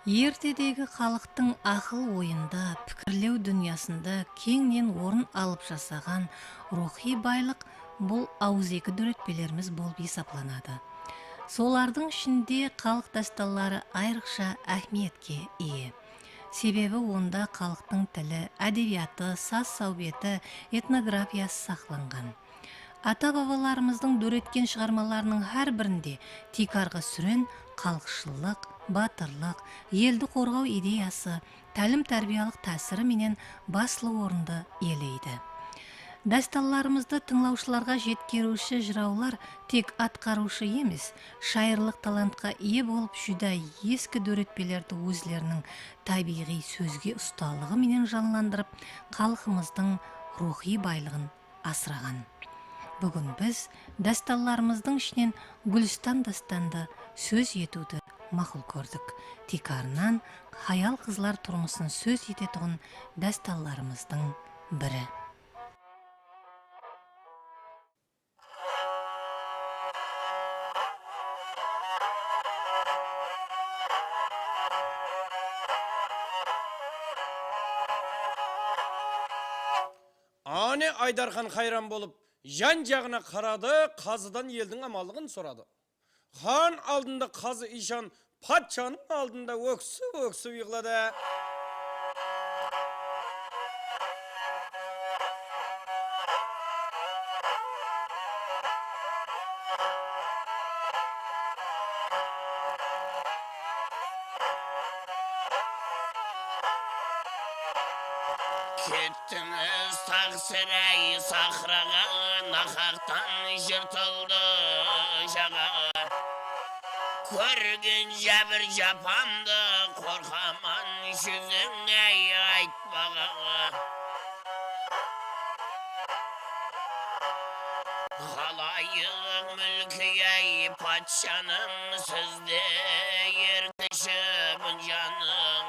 Ертедегі халықтың ақыл ойында, пікірлеу дүниясында кеңінен орын алып жасаған рухи байлық бұл ауызекі дүретпелеріміз болып есептелінеді. Солардың ішінде халық дастандары айрықша әһмиетке ие. Себебі онда халықтың тілі, әдебиеті, саз саубеті, этнографиясы сақланған. Ата-бабаларымыздың дөреткен шығармаларының әр бірінде тикарғы сүрен, халықшылдық, батырлық, елді қорғау идеясы, тәлім-тәрбиялық тәсірі менен баслы орынды иелейді. Дасталарымызды тыңлаушыларға жеткеруші жыраулар тек атқарушы емес, шайырлық талантқа ие болып жүда ескі дөретпелерді өзлерінің табиғи сөзге ұсталығы менен жанландырып, халқымыздың рухи байлығын асыраған. Бүгін біз дасталарымыздың ішінен Гүлстан дастанды сөз етуді мақұл көрдік. Тикарынан хаял қызлар тұрмысын сөз ететұғын дасталарымыздың бірі. Ане Айдархан қайран болып, жан жағына қарады, қазыдан елдің амалығын сұрады. Хан алдында қазы ишан, патшаның алдында өксіп йығлады. Кеттіңіз тақсырай сахраға, нақақтан жыртылды жаға. Көрген жәбір жапамды, қорқаман жүзіңе айтпаға. Халайық мүлкі патшаның, сізде ертішімін жаның.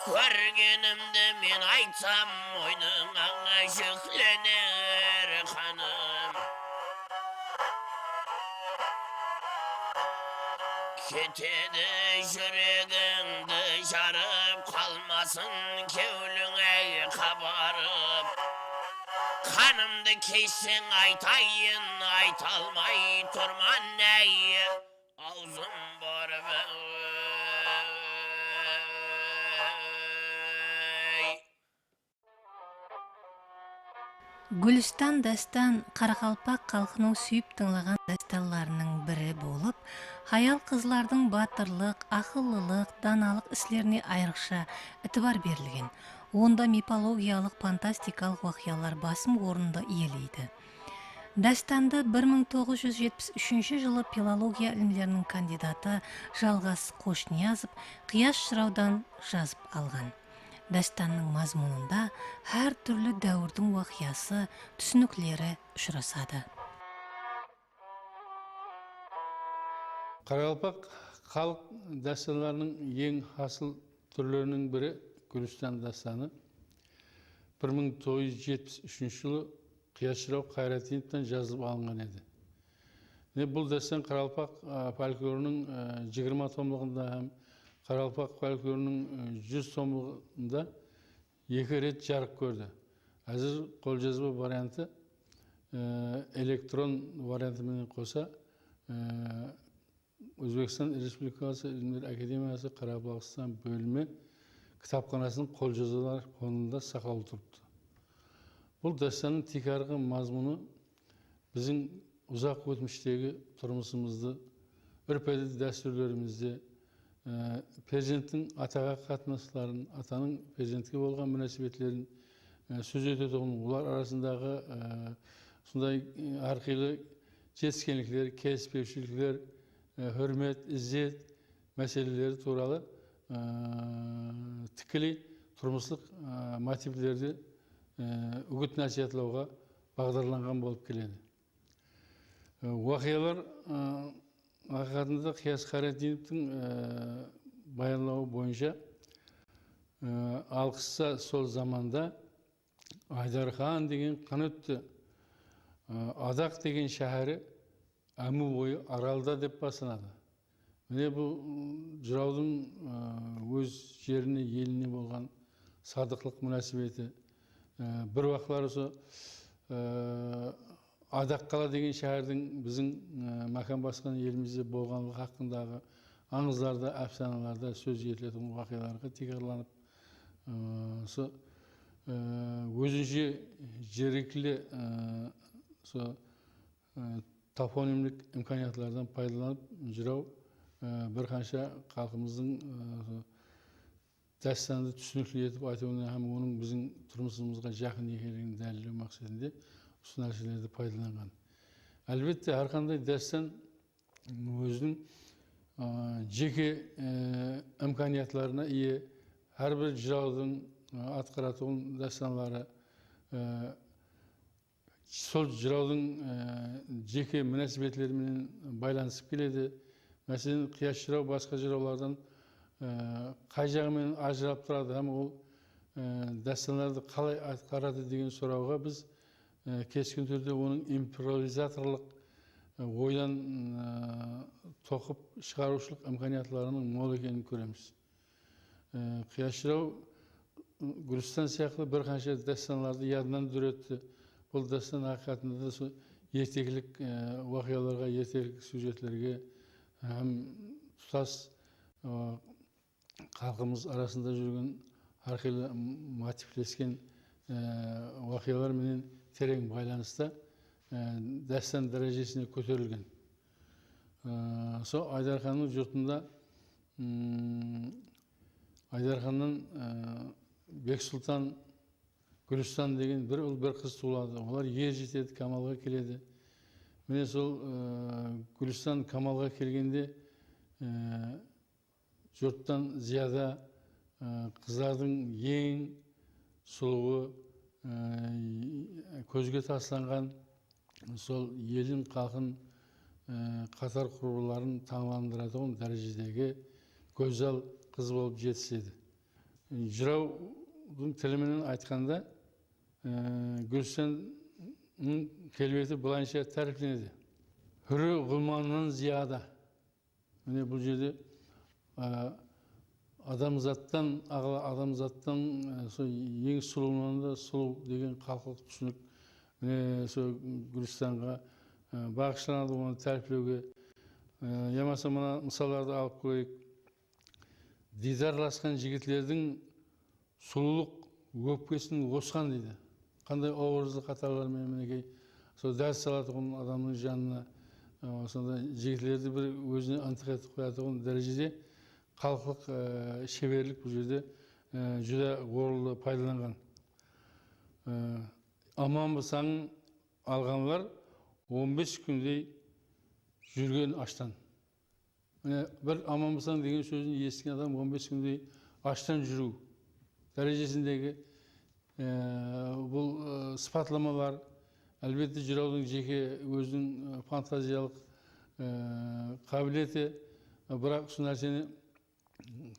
Көргенімді мен айтсам, мойныңа жүкленер ханым. Кетеді жүрегіңді жарып, қалмасын кеуліңе қабарып. Қанымды кешсең айтайын, айталмай тұрман әй, аузым барып. Гүлстан дастан Қарақалпақ халқының сүйіп тыңлаған дасталарының бірі болып, хаял қызлардың батырлық, ақыллылық, даналық іслеріне айрықша ітібар берілген. Онда мифологиялық, фантастикалық вақиялар басым орынды иелейді. Дастанды 1973 жылы филология ілімдерінің кандидаты Жалғас Қошниязов Қияш жыраудан жазып алған. Дастанның мазмұнында әр түрлі дәуірдің уақиясы, түсініктері ұшырасады. Қарақалпақ халық дастандарының ең асыл түрлерінің бірі Гүлстан дастаны. 1973 жылы Қияш жырау Қайратиновтан жазылып алынған еді. Бұл дастан Қарақалпақ фольклорының 20 томлығында һәм Қарақалпақ фольклорының 100 томлығында 2 рет жарық көрді. Әзір қолжазба варианты электрон вариантымен қоса Өзбекстан Республикасы Ілімдер Академиясы Қарақалпақстан бөлімі кітапханасының қолжазбалар фондында сақтаулы тұрыпты. Бұл дастанның тикарғы мазмұны біздің ұзақ өтміштегі тұрмысымызды, үрпәді дәстүрлерімізде, перзенттің атаға қатынастарын, атаның перзентке болған мүнәсебетлерін сөз ететұғын, олар арасындағы сондай әрқилы жетіскенліктер, келіспеушіліктер, hürmet, izzet мәселелері туралы тікелей тұрмыстық мотивлерді үгіт насихатлауға бағдарланған болып келеді. Уақиялар ақиқатында Қияс Қайратиновтың баянлауы бойынша алқысса сол заманда Айдархан деген қан өтті, Адақ деген шәһәрі әмі бойы аралда деп басынады. Міне бұл жыраудың өз жеріне, еліне болған садықлық мünәсебеті. Бір уақытлар осы Адаққала деген шәһәрдің біздің мәкан басқан елімізде болғанлығы хақындағы аңызларда, әфсаналарда сөз етілетін уақиғаларға текрарланып, өзінше жергілікті топонимдік имканиятлардан пайдаланып жырау бір қанша халқымыздың дастанды түсінікті етіп айтуына һәм оның біздің тұрмысымызға жақын екендігін дәлелдеу мақсатында осы нәрселерді пайдаланған. Әлбетте әрқандай дастан өзінің жеке имканиятларына ие, әрбір жыраудың атқаратын дастанлары сол жыраудың жеке мünәсебетлерімен байланысып келеді. Мәселен, қияс жырау басқа жыраулардан қай жағымен ажырап тұрады, һәм ол дастанларды қалай атқарады деген сұрауға біз кескін түрде оның импровизаторлық ойдан тоқып шығарушылық имканиятларының мол екенін көреміз. Қияс жырау Гүлістан сияқты бір қанша дастанларды ядынан дүретті. Бұл дастан ақиқатында да ертегілік уақиғаларға, ертегілік сюжетлерге һәм тұтас халқымыз арасында жүрген әрқилы мотивлескен уақиғалар менен терең байланыста дастан дәрежесіне көтерілген. Сол Айдарханның жұртында Айдарханнан Бексұлтан, Гүлістан деген бір ұл, бір қыз туылады. Олар ер жетеді, камалға келеді. Міне сол Гүлістан камалға келгенде жұрттан зияда қыздардың ең сұлуы, көзге тасланған сол елін, халқын, қатар құрбыларын таңландыратын дәрежедегі көзал қыз болып жетіседі. Жыраудың тіліменен айтқанда Гүлістанның келбеті былайынша тәріптенеді. Хүрі ғылманнан зияда. Міне бұл жерде адамзаттан ең сұлуынан да сұлу деген халқылық түсінік міне сол Гүлістанға бағышталады, оны тәріптеуге. Ямаса мына мысалдарды алып көрейік. Дидарласқан жігітлердің сұлулық өпкесін осқан дейді. Қандай образды қатарлармен мінекей сол дәріс салатығын адамның жанына, сонда жігітлерді бір өзіне ынтық етіп қоятығын дәрежеде халқылық шеберлік бұл жерде жүдә орынды пайдаланған. Аман болсаң алғанлар 15 күндей жүрген аштан. Бір аман болсаң деген сөзін естіген адам 15 күндей аштан жүру дәрежесіндегі бұл сыпатламалар. Әлбетте жыраудың жеке өзінің фантазиялық қабілеті, бірақ сол нәрсені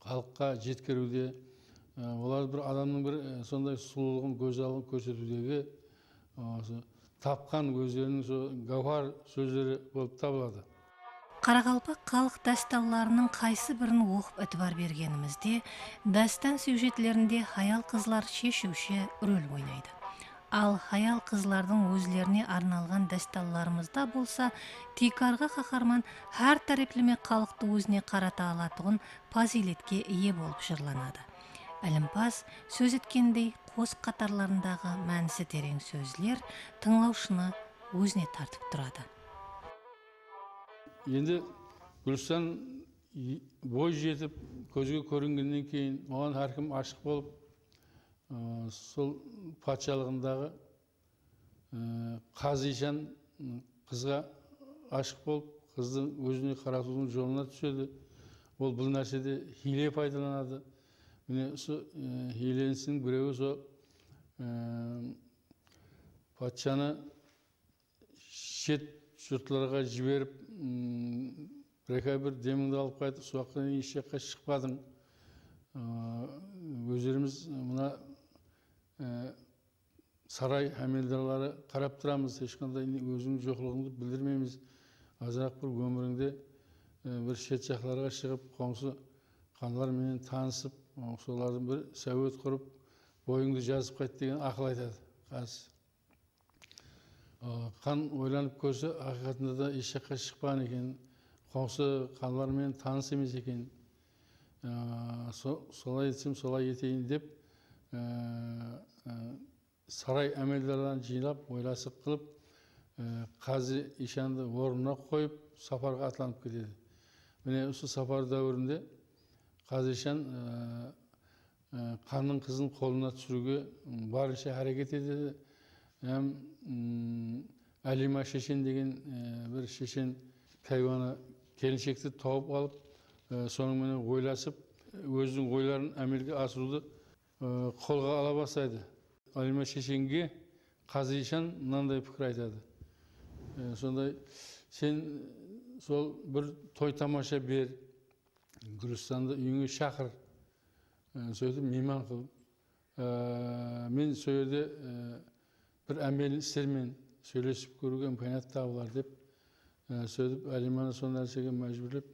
халыққа жеткіруде, олар бір адамның бір сондай сұлулығын, көзалын көрсетудегі тапқан өздерінің гауһар сөздері болып табылады. Қарақалпақ халық дастанларының қайсы бірін оқып әтібар бергенімізде, дастан сюжетлерінде хаял қызлар шешуші рөл ойнайды. Ал хаял қызлардың өзлеріне арналған дастанларымызда болса, тикарға қаһарман һәр тәреплеме халықты өзіне қарата алатығын фазилетке ие болып жырланады. Әлімпаз сөз еткендей қос қатарларындағы мәнісі терең сөзлер тыңлаушыны өзіне тартып тұрады. Енді Гүлістан бой жетіп, көзге көрінгеннен кейін оған әркім ашық болып, сол патшалығындағы Қазишан қызға ашық болып, қыздың өзіне қаратудың жолына түседі. Ол бұл нәрседе хиле пайдаланады. Міне хиленсінің біреуі сол патшаны шет жұртларға жіберіп, бір деміңді алып қайтып, суақтан еш жаққа шықпадың. Өздеріміз мұна сарай әмелдарлары қарап тұрамыз, ешқандай өзінің жоқлығыңды білдірмейміз. Азырақ бір өміріңде bir шет жақтарға шығып, қоңсы қанлармен танысып, солардың бір сәует құрып, бойыңды жазып қайт деген ақыл айтады. Қазір қан ойланып көрсе, ақиқатында да еш жаққа шықпаған екен, қоңсы қанлармен таныс емес екен. Солай етсем, солай етейін деп, сарай әмелдерін жинап, ойласып қылып, Қазы Ишанды орнына қойып, сапарға атланып кетеді. Міне осы сапар дәуірінде Қазы Ишан ханның қызын қолына түсіруге барынша әрекет етеді. Әлима шешен деген бір шешен хайуаны келіншекті тауып алып, сонымен ойласып, өзінің ойларын әмелге асыруды қолға ала бастайды. Әлима шешенге Қазы Ишан мынандай пікір айтады. Сондай, сен сол бір той тамаша бер, Гүлстанды үйіңе шақыр, сөйтіп мейман қыл. Мен сөйде бір әмел істермен сөйлесіп көруге имканият табылар деп, сөйтіп Әлиманы сол нәрсеге мәжбүрлеп,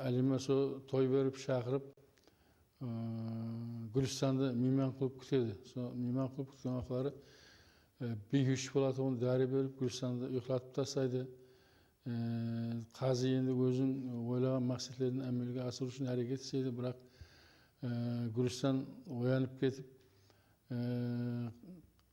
Әлима сол той беріп шақырып, Гүлстанды мейман қылып күтеді. Сол мейман қылып күткен уақытлары бейхүш болады, оны дәрі беріп, Гүлстанды ұйықтатып тастайды. Қазы енді өзінің ойлаған мақсатларын әмелге асыру үшін әрекет істейді, бірақ Гүлстан оянып кетіп,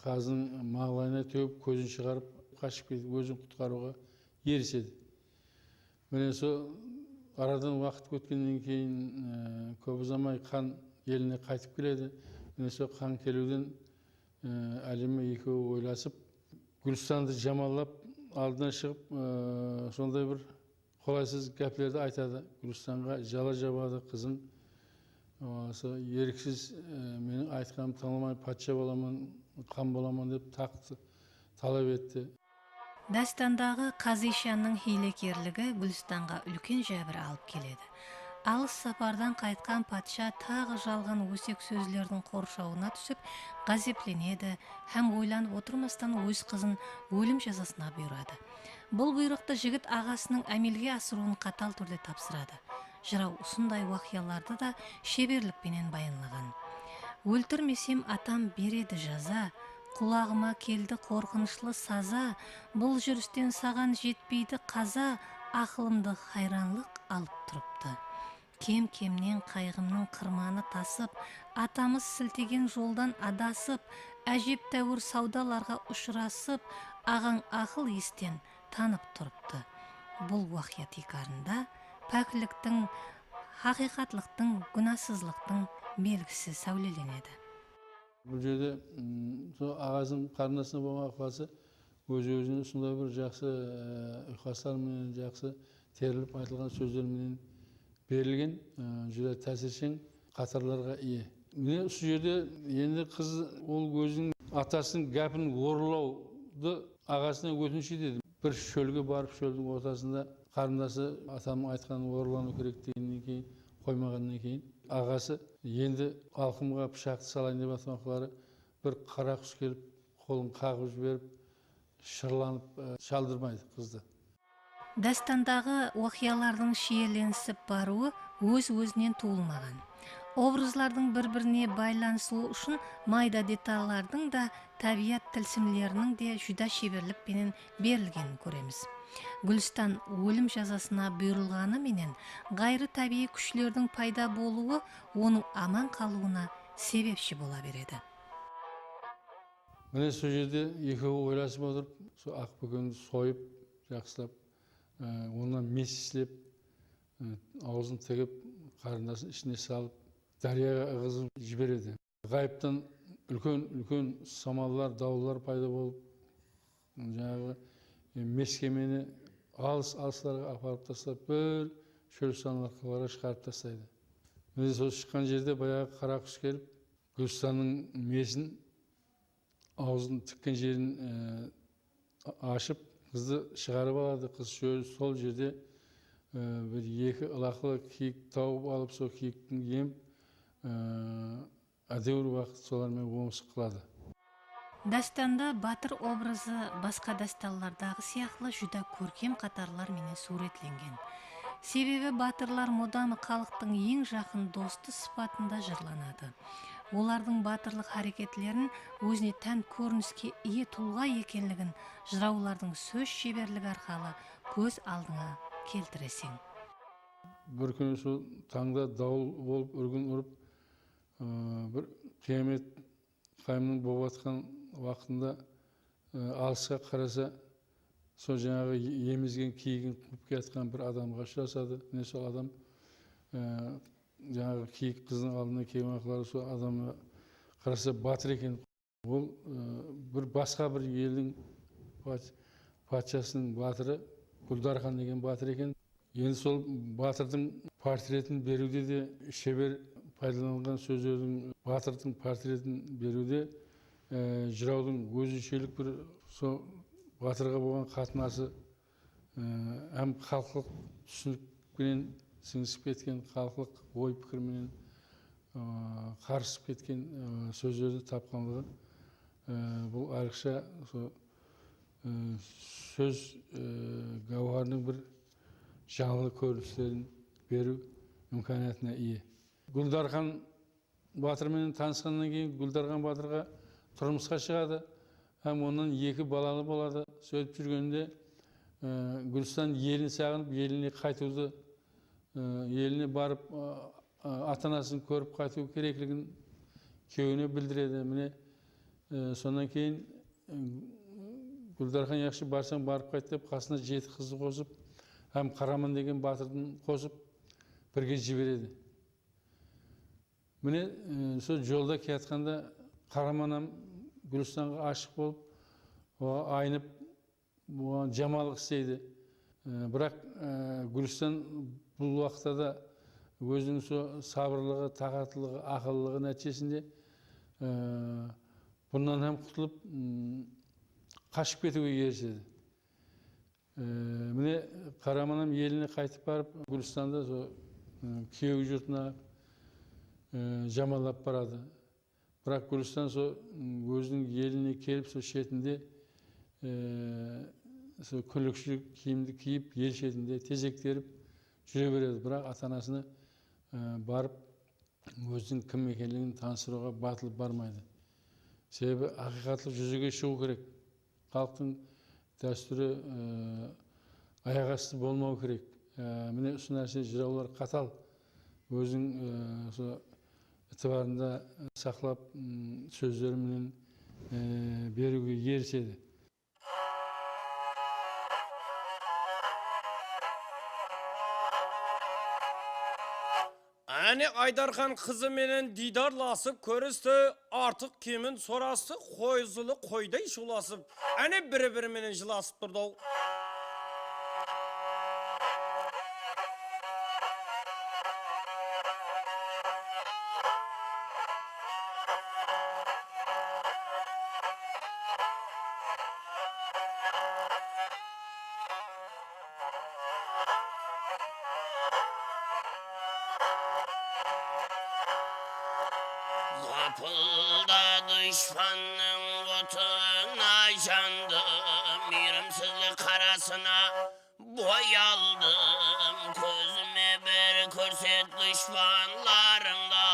қазының маңлайына теуіп, көзін шығарып, қашып кетіп, өзін құтқаруға еріседі. Міне сол арадан уақыт өткеннен кейін көп ұзамай хан еліне қайтып келеді. Міне сол хан келуден Әлима екеуі ойласып, Гүлстанды жамалап, алдына шығып, сондай бір қолайсыз гәплерді айтады. Гүлстанға жала жабады, қызым, еріксіз менің айтқаным танылмай патша боламын, хан боламын деп тақты талап етті. Дастандағы Қазы Ишанның хилекерлігі Гүлстанға үлкен жәбір алып келеді. Алыс сапардан қайтқан патша тағы жалған өсек сөзлердің қоршауына түсіп, ғазепленеді, һәм ойланып отырмастан өз қызын өлім жазасына бұйырады. Бұл бұйрықты жігіт ағасының әмелге асыруын қатал түрде тапсырады. Жырау осындай уақияларды да шеберлікпенен баянлаған. Өлтірмесем атам береді жаза, құлағыма келді қорқынышлы саза, бұл жүрістен саған жетпейді қаза, ақылымды хайранлық алып тұрыпты. Кем-кемнен қайғымның қырманы тасып, атамыз сілтеген жолдан адасып, әжеп тәуір саудаларға ұшырасып, ағаң ақыл естен танып тұрыпты. Бұл уақият икарында пәкіліктің, хақиқатлықтың, күнәсізліктің белгісі сәулеленеді. Бұл жерде ағасының қарындасына болған ықыласы өз-өзіне сондай бір жақсы ұйқастармен, жақсы теріліп айтылған сөздермен берілген, жүре тәсіршең қатарларға ие. Міне осы жерде енді қыз ол өзінің атасының гәпін орылауды ағасына өтініш етеді. Бір шөлге барып, шөлдің ортасында қарындасы атамның айтқанын орылану керек дегеннен кейін, қоймағаннан кейін, ағасы енді алқымға пышақты салайын деп атмақлары бір қара құс келіп, қолын қағып жіберіп, шырланып шалдырмайды қызды. Дастандағы уақиялардың шиеленісіп баруы өз-өзінен туылмаған. Образлардың бір-біріне байланысуы үшін майда деталлардың да табиғат тылсымлерінің де жүда шеберлікпенен берілгенін көреміз. Гүлстан өлім жазасына бұйырылғаны менен ғайры табиғи күшлердің пайда болуы оның аман қалуына себепші бола береді. Міне сол жерде екеуі ойласып отырып, сол ақбөкенді сойып, жақсылап, онан месіслеп, аузын тігіп, қарындасын ішіне салып, дарияға ығызып жібереді. Ғайыптан үлкен самаллар, даулар пайда болып, жаңағы мескемені алыс-алыстарға апарып тастап, бір шөл саналқыларға шығарып тастайды. Міне сол шыққан жерде баяғы қара құс келіп, Гүлстанның месін, аузын тіккен жерін ашып, қызды шығарып алады. Қыз сол жерде бір екі ылақлы киік тауып алып, сол киіктің еміп, әдеуір уақыт солармен оңысып қылады. Дастанда батыр образы басқа дасталлардағы сияқлы жүда көркем қатарлар менен суретленген. Себебі батырлар модамы халықтың ең жақын досты сыпатында жырланады. Олардың батырлық харекетлерін өзіне тән көрініске ие тұлға екенлігін жыраулардың сөз шеберлігі арқалы көз алдыңа келтіресің. Bir күні сол таңда дауыл болып үргін ұрып, бір қиямет қайымның болып жатқан уақытында алысқа қараса, сол жаңағы емізген киігін қуып келатқан бір адамға ұшырасады. Міне сол адам жаңағы киік қыздың алдына келген уақытлары сол адамға қараса батыр екен. Ол бір басқа бір елдің патшасының батыры Гүлдархан деген батыр екен. Енді сол батырдың портретін беруде де шебер пайдаланған сөздердің батырдың портретін беруде жыраудың өзіншелік бір сол батырға болған қатынасы әм халқылық түсінікпенен сіңісіп кеткен, халқылық ой пікірменен қарысып кеткен сөздерді тапқанлығы бұл айрықша сөз гауһарының бір жаңалы көріністерін беру мүмкінетіне ие. Гүлдархан батырмен танысқаннан кейін Гүлдархан батырға тұрмысқа шығады, һәм онан 2 балалы болады. Сөйтіп жүргенде Гүлстан елін сағынып, еліне қайтуды, еліне барып ата-анасын көріп қайту керектігін күйеуіне білдіреді. Міне сонан кейін Гүлдархан яқшы барсаң барып қайт деп қасына 7 қызды қосып, һәм Қараман деген батырдың қосып бірге жібереді. Міне сол жолда келатқанда Қараман Гүлстанға ашық болып, айнып, жамалық істейді. Бірақ Гүлстан бұл уақытта да өзінің сабырлығы, тағатылығы, ақыллығы нәтижесінде бұнан hem құтылып, қашып кетуге ерішеді. Міне Қараман еліне қайтып барып, Гүлстанда күйеу жұртына жамалап барады. Бірақ Гүлстан өзінің еліне келіп шетінде күлікшілік киімді киіп, ел шетінде тезектеріп жүре береді. Бірақ ата-анасына барып өзінің кім екенлігін таныстыруға батылып бармайды. Себебі ақиқатлық жүзеге шығу керек. Халықтың дәстүрі аяқ асты болмау керек. Міне осы нәрсе жыраулар қатал өзінің ітібарында сақлап сөздерімен беруге ерішеді. Әне Айдархан қызы менен дидарласып көрісті, артық кемін сорасты, қойзылы қойдай шуласып, әне бірі-бірі менен жыласып тұрды. Kapılda düşmanın otuna yandım, mirimsizlik karasına boyaldım. Gözüme bir körset düşmanlarında,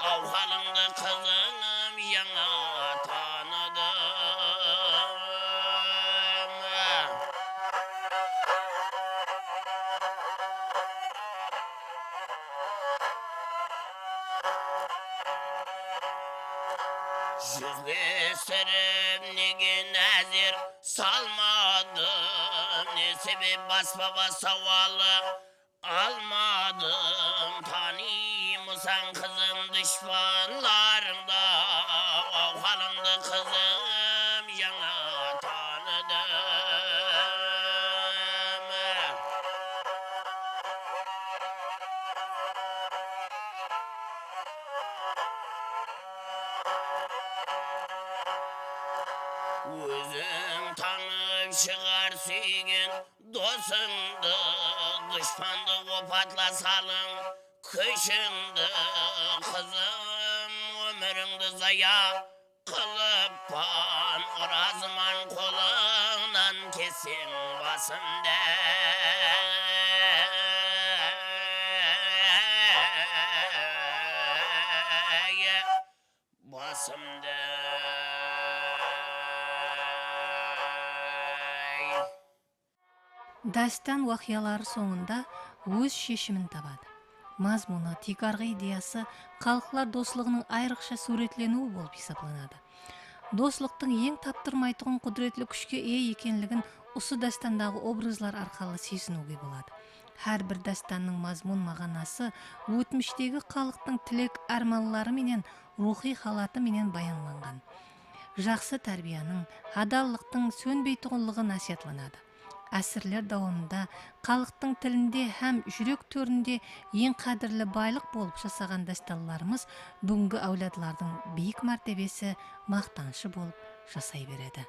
av halımda kızınım yana tanıdım. Yüz gösterim nege nazir salmadım, ne sebep basbaba savalı almadım. Tanıyımsan kızım düşmanlarında, av halımda kızım yana tanıdım. Özüm tanıp çıkar suygun dostundu, düşmandı kopatla salın kışındı. Kızım ömrüngді zaya kılıp pan, orazman kolundan kesin basın der. Дастан вакыялары соңында өз шешімін табады. Мазмуны, тек арғы идеясы халықлар достығының айрықша суретленуі болып есептелінеді. Достықтың ең таптырмайтын құдіретлі күшке ие екенлігін осы дастандағы образлар арқылы сезінуге болады. Hər бір дастанның мазмун мағанасы өтміштегі халықтың тілек арманлары менен рухи халаты менен баянланған. Жақсы тәрбияның, адаллықтың сөнбей тұғынлығы насихатланады. Әсірлер дауамында халықтың тілінде һәм жүрек төрінде ең қадірлі байлық болып жасаған дасталларымыз бүгінгі әуладлардың биік мәртебесі мақтанышы болып жасай береді.